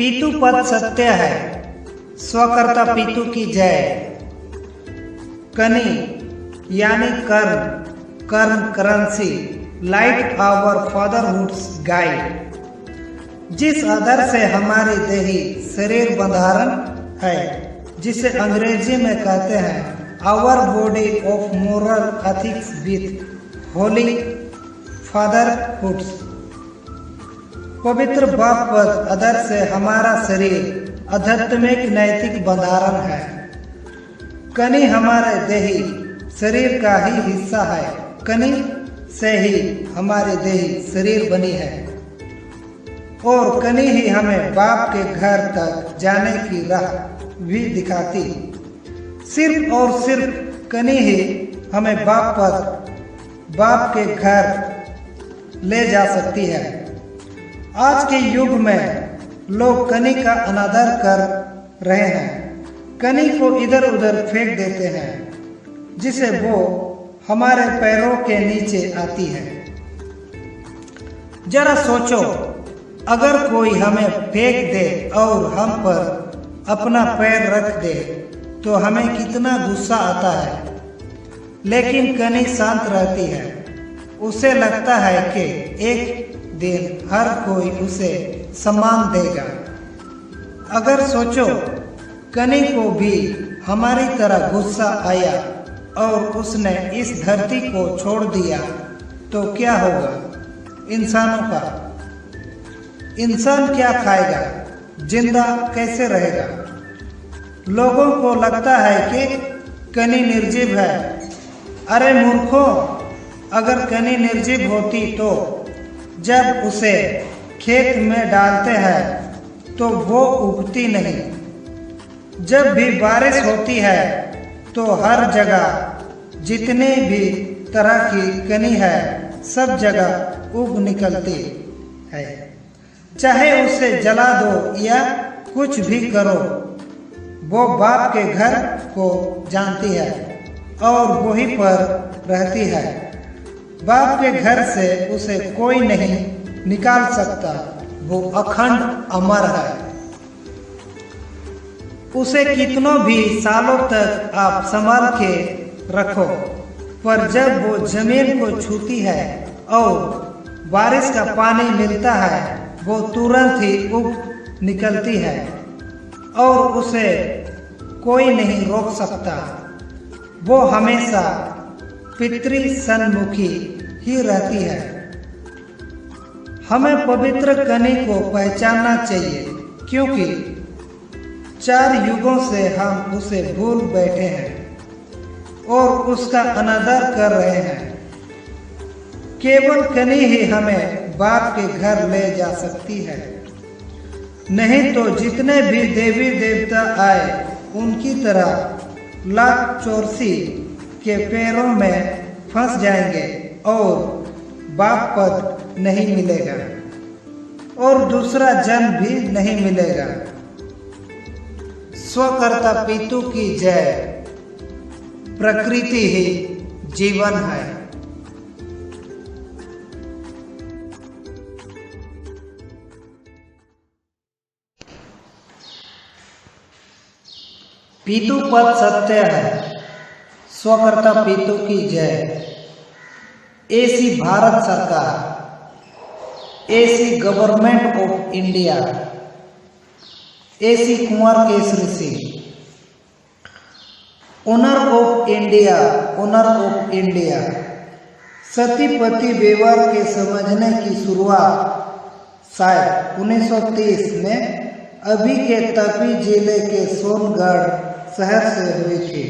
पीतु पद सत्य है, स्वकर्ता पीतु की जय। कनी यानी कर्म, कर्म करेंसी, लाइट आवर फादरहुड्स गाइड। जिस आधार से हमारी देही शरीर बंधारण है, जिसे अंग्रेजी में कहते हैं our body of moral ethics with holy fatherhoods. पवित्र बाप पद आदर से हमारा शरीर आध्यात्मिक नैतिक बंधारण है। कनी हमारे देही शरीर का ही हिस्सा है, कनी से ही हमारी देही शरीर बनी है और कनी ही हमें बाप के घर तक जाने की राह भी दिखाती। सिर्फ और सिर्फ कनी ही हमें बाप के घर ले जा सकती है। आज के युग में लोग कनी का अनादर कर रहे हैं, कनी को इधर उधर फेंक देते हैं, जिसे वो हमारे पैरों के नीचे आती है। जरा सोचो, अगर कोई हमें फेंक दे और हम पर अपना पैर रख दे तो हमें कितना गुस्सा आता है। लेकिन कनी शांत रहती है, उसे लगता है कि एक दिन हर कोई उसे सम्मान देगा। अगर सोचो, कनी को भी हमारी तरह गुस्सा आया और उसने इस धरती को छोड़ दिया तो क्या होगा इंसानों का? इंसान क्या खाएगा, जिंदा कैसे रहेगा? लोगों को लगता है कि कनी निर्जीव है। अरे मूर्खों, अगर कनी निर्जीव होती तो जब उसे खेत में डालते हैं तो वो उगती नहीं। जब भी बारिश होती है तो हर जगह जितनी भी तरह की कनी है सब जगह उग निकलती है। चाहे उसे जला दो या कुछ भी करो, वो बाप के घर को जानती है और वहीं पर रहती है। बाप के घर से उसे कोई नहीं निकाल सकता, वो अखंड अमर है। उसे कितनों भी सालों तक आप संभाल के रखो, पर जब वो जमीन को छूती है और बारिश का पानी मिलता है वो तुरंत ही उग निकलती है और उसे कोई नहीं रोक सकता। वो हमेशा पितृ सन्मुखी ही रहती है। हमें पवित्र कनी को पहचानना चाहिए, क्योंकि 4 युगों से हम उसे भूल बैठे हैं और उसका अनादर कर रहे हैं। केवल कनी ही हमें बाप के घर ले जा सकती है, नहीं तो जितने भी देवी देवता आए उनकी तरह लाख चोरसी के पैरों में फंस जाएंगे और बाप पद नहीं मिलेगा और दूसरा जन्म भी नहीं मिलेगा। स्वकर्ता पीतु की जय। प्रकृति ही जीवन है। पीतु पद सत्य है, स्वकर्ता पीतु की जय। ऐसी भारत सरकार, ऐसी गवर्नमेंट ऑफ इंडिया, ऐसी Kunwar Kesari Singh, owner of India, owner of India. सती पति व्यवहार के समझने की शुरुआत शायद 1930 में अभी के तापी जिले के सोनगढ़ शहर से हुई थी।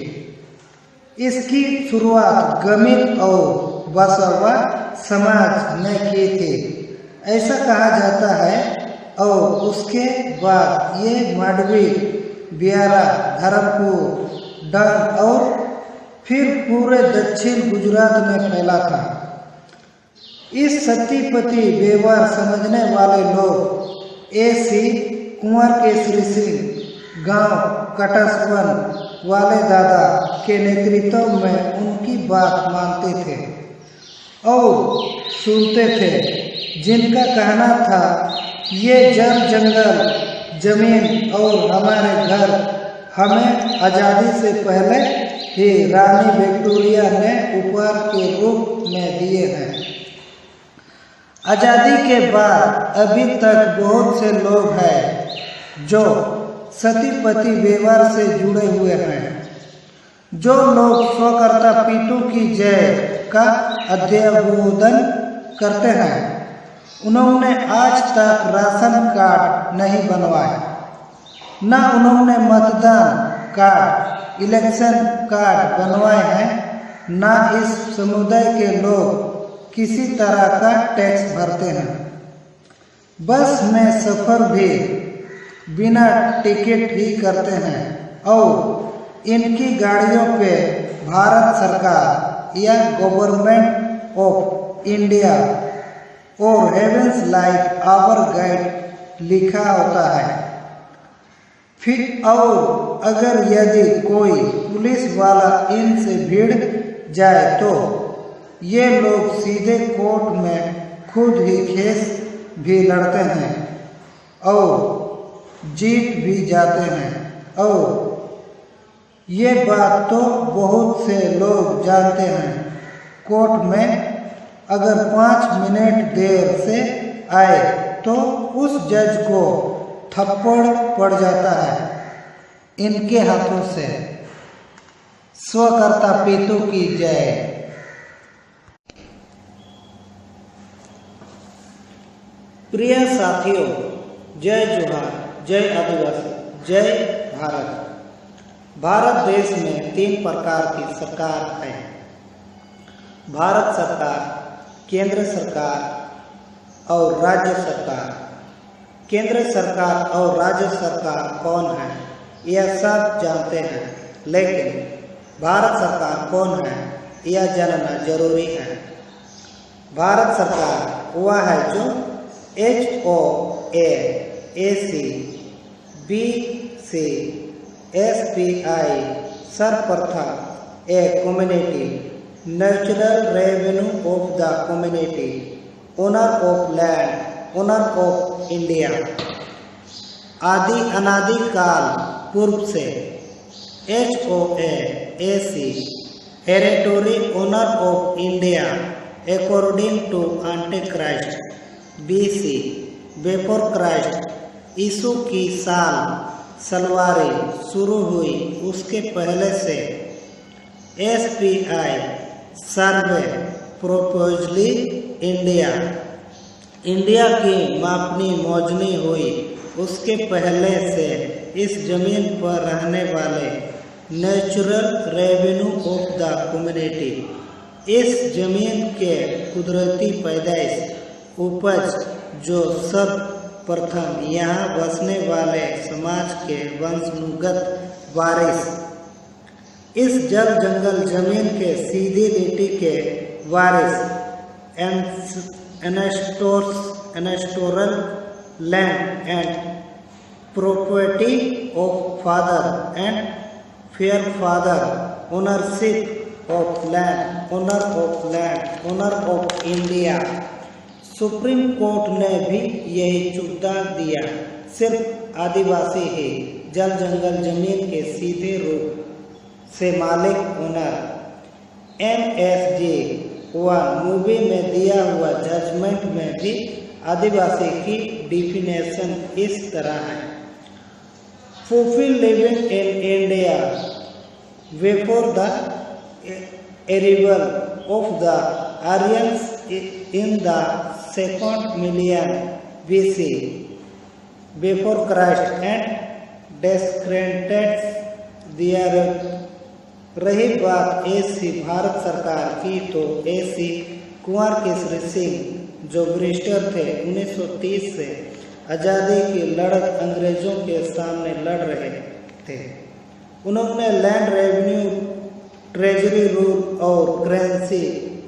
इसकी शुरुआत गमित और बसवा समाज ने की थी, ऐसा कहा जाता है, और उसके बाद ये माडवी, बियारा, धर्मपुर, डंग और फिर पूरे दक्षिण गुजरात में फैला था। इस सतीपति व्यवहार समझने वाले लोग ऐसी कुंवर केसरी सिंह गांव कटसवन वाले दादा के नेतृत्व में उनकी बात मानते थे और सुनते थे, जिनका कहना था ये जल जंगल जमीन और हमारे घर हमें आज़ादी से पहले ही रानी विक्टोरिया ने उपहार के रूप में दिए हैं। आज़ादी के बाद अभी तक बहुत से लोग हैं जो सती पति व्यवहार से जुड़े हुए हैं। जो लोग स्वकर्ता पितु की जय का अध्ययन करते हैं, उन्होंने आज तक राशन कार्ड नहीं बनवाए, न उन्होंने मतदान कार्ड, इलेक्शन कार्ड बनवाए हैं, न इस समुदाय के लोग किसी तरह का टैक्स भरते हैं। बस में सफ़र भी बिना टिकट ही करते हैं और इनकी गाड़ियों पे भारत सरकार या गवर्नमेंट ऑफ इंडिया और हेवेंस लाइक आवर गाइड लिखा होता है। फिर और अगर यदि कोई पुलिस वाला इनसे भिड़ जाए तो ये लोग सीधे कोर्ट में खुद ही केस भी लड़ते हैं और जीत भी जाते हैं। और ये बात तो बहुत से लोग जानते हैं, कोर्ट में अगर 5 मिनट देर से आए तो उस जज को थप्पड़ पड़ जाता है इनके हाथों से। स्वकर्ता पितु की जय। प्रिय साथियों, जय जोहार, जय आदिवासी, जय भारत। भारत देश में 3 प्रकार की सरकार है। भारत सरकार, केंद्र सरकार और राज्य सरकार। केंद्र सरकार और राज्य सरकार कौन है यह सब जानते हैं, लेकिन भारत सरकार कौन है यह जानना जरूरी है। भारत सरकार वह है जो HOA, AC, BC, SPI सर्वप्रथम a community, natural revenue of the community, owner of land, owner of India। आदि अनादि काल पूर्व से HOA, AC, hereditary owner of India according to antichrist, BC, before Christ, यीशु की साल सलवारी शुरू हुई उसके पहले से SPI, सर्वे प्रोपोजली इंडिया, इंडिया की मापनी मौजनी हुई उसके पहले से इस जमीन पर रहने वाले natural revenue of the community, इस जमीन के कुदरती पैदाइश उपज जो सब प्रथम यहाँ बसने वाले समाज के वंशानुगत वारिस, इस जल जंगल जमीन के सीधी लिटी के वारिस, ancestral land and property of father and forefather, ownership of land, owner of India. Supreme Court ने भी यही चुप्ता दिया, सिर्फ आदिवासी ही जल जंगल जमीन के सीधे रूप से मालिक ओनर। MSG 1 मूवी में दिया हुआ जजमेंट में भी आदिवासी की डिफिनेशन इस तरह है: fulfill living in India before the arrival of the Aryans in the 2nd millennium BC before Christ and descendants thereof। रही बात AC भारत सरकार की तो AC कुंवर केसरी सिंह जो ब्रिटिशर थे 1930 से आज़ादी की लड़त अंग्रेजों के सामने लड़ रहे थे। उन्होंने लैंड रेवेन्यू, ट्रेजरी रूल और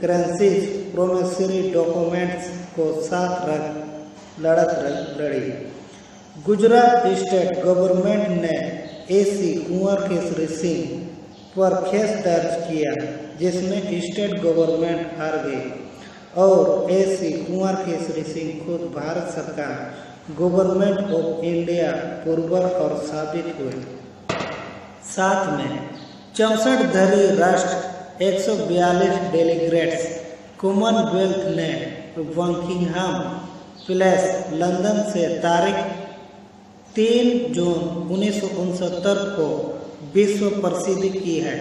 करेंसीज प्रोमिसरी डॉक्यूमेंट्स को साथ रख लड़ी। गुजरात स्टेट गवर्नमेंट ने AC कुंवर केसरी सिंह पर केस दर्ज किया जिसमें स्टेट गवर्नमेंट हार गई और ऐसी कुंवर केसरी सिंह खुद भारत सरकार गवर्नमेंट ऑफ इंडिया पूर्वक और साबित हुए। साथ में 64 धरी राष्ट्र 142 डेलीगेट्स कॉमनवेल्थ ने बकिंघम पैलेस लंदन से तारीख 3 जून 1969 को विश्व प्रसिद्ध की है।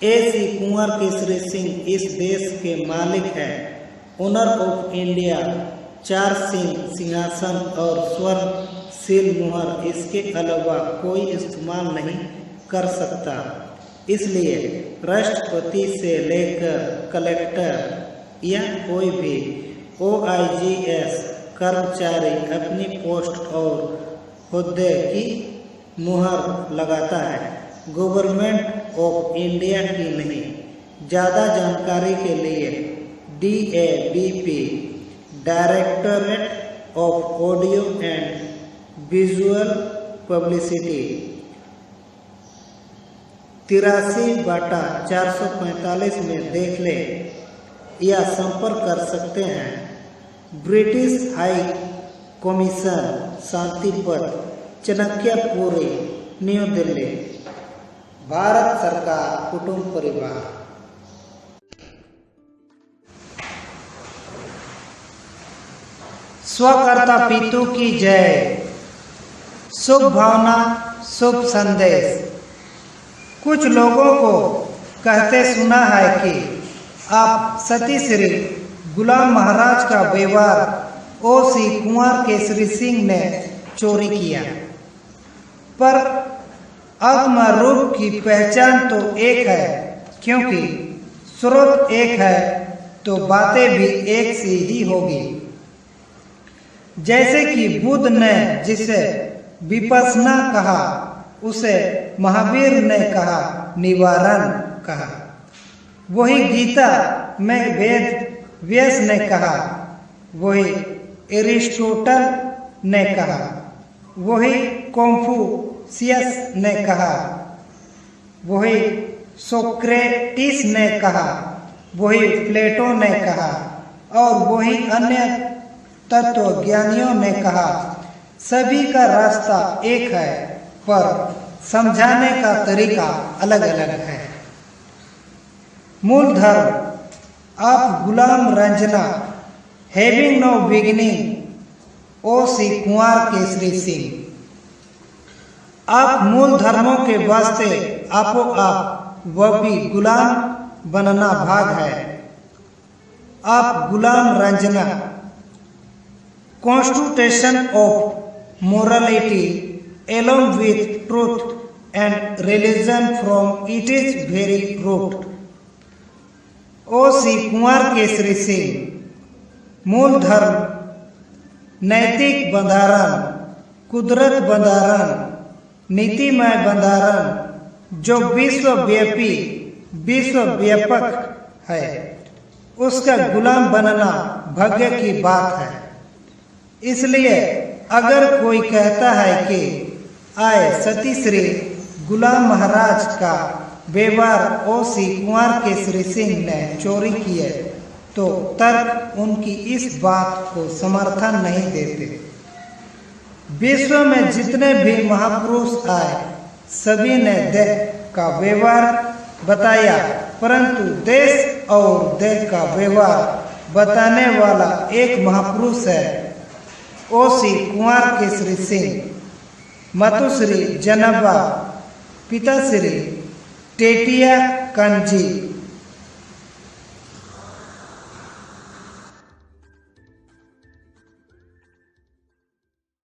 ऐसी कुंवर केसरी सिंह इस देश के मालिक है। ओनर ऑफ इंडिया 4 सिंहासन और स्वर्ण सील मुहर इसके अलावा कोई इस्तेमाल नहीं कर सकता। इसलिए राष्ट्रपति से लेकर कलेक्टर या कोई भी OIGS कर्मचारी अपनी पोस्ट और हुद्दे की मुहर लगाता है, गवर्नमेंट ऑफ इंडिया की नहीं। ज़्यादा जानकारी के लिए DABP directorate of audio and visual publicity 83/445 में देख ले या संपर्क कर सकते हैं। ब्रिटिश हाई कमीशन शांति पथ, चाणक्यपुरी, न्यू दिल्ली। भारत सरकार कुटुंब परिवार। स्वकर्ता पितु की जय। शुभ भावना, शुभ संदेश। कुछ लोगों को कहते सुना है कि आप सती श्री गुलाम महाराज का व्यवहार O.C. कुंवर केसरी सिंह ने चोरी किया, पर आत्मा रूप की पहचान तो एक है, क्योंकि स्रोत एक है तो बातें भी एक सी ही होगी। जैसे कि बुद्ध ने जिसे विपश्यना कहा, उसे महावीर ने कहा निवारण कहा। वही गीता में वेद व्यास ने कहा, वही एरिस्टोटल ने कहा, वही कॉन्फ्यूशियस ने कहा, वही सोक्रेटिस ने कहा, वही प्लेटो ने कहा और वही अन्य तत्वज्ञानियों ने कहा। सभी का रास्ता एक है, पर समझाने का तरीका अलग अलग है। मूल धर्म आप गुलाम रंजना having no beginning O.C. Kunwar Kesari Singh. आप मूल धर्मों के वास्ते आपो आप वह भी गुलाम बनना भाग है। आप गुलाम रंजना constitution of morality along with truth and religion from its very root। O.C. Kunwar Kesari Singh. मूल धर्म, नैतिक बंधारण, कुदरत बंधारण, नीतिमय बंधारण जो विश्वव्यापी विश्व व्यापक है, उसका गुलाम बनना भाग्य की बात है। इसलिए अगर कोई कहता है कि आए सती श्री गुलाम महाराज का व्यवहार O.C. कुंवर केसरी सिंह ने चोरी किए, तो तर्क उनकी इस बात को समर्थन नहीं देते। विश्व में जितने भी महापुरुष आए, सभी ने देह का व्यवहार बताया, परंतु देश और देह का व्यवहार बताने वाला एक महापुरुष है, O.C. कुंवर केसरी सिंह। मातुश्री जनबा, पिताश्री टेटिया कांजी।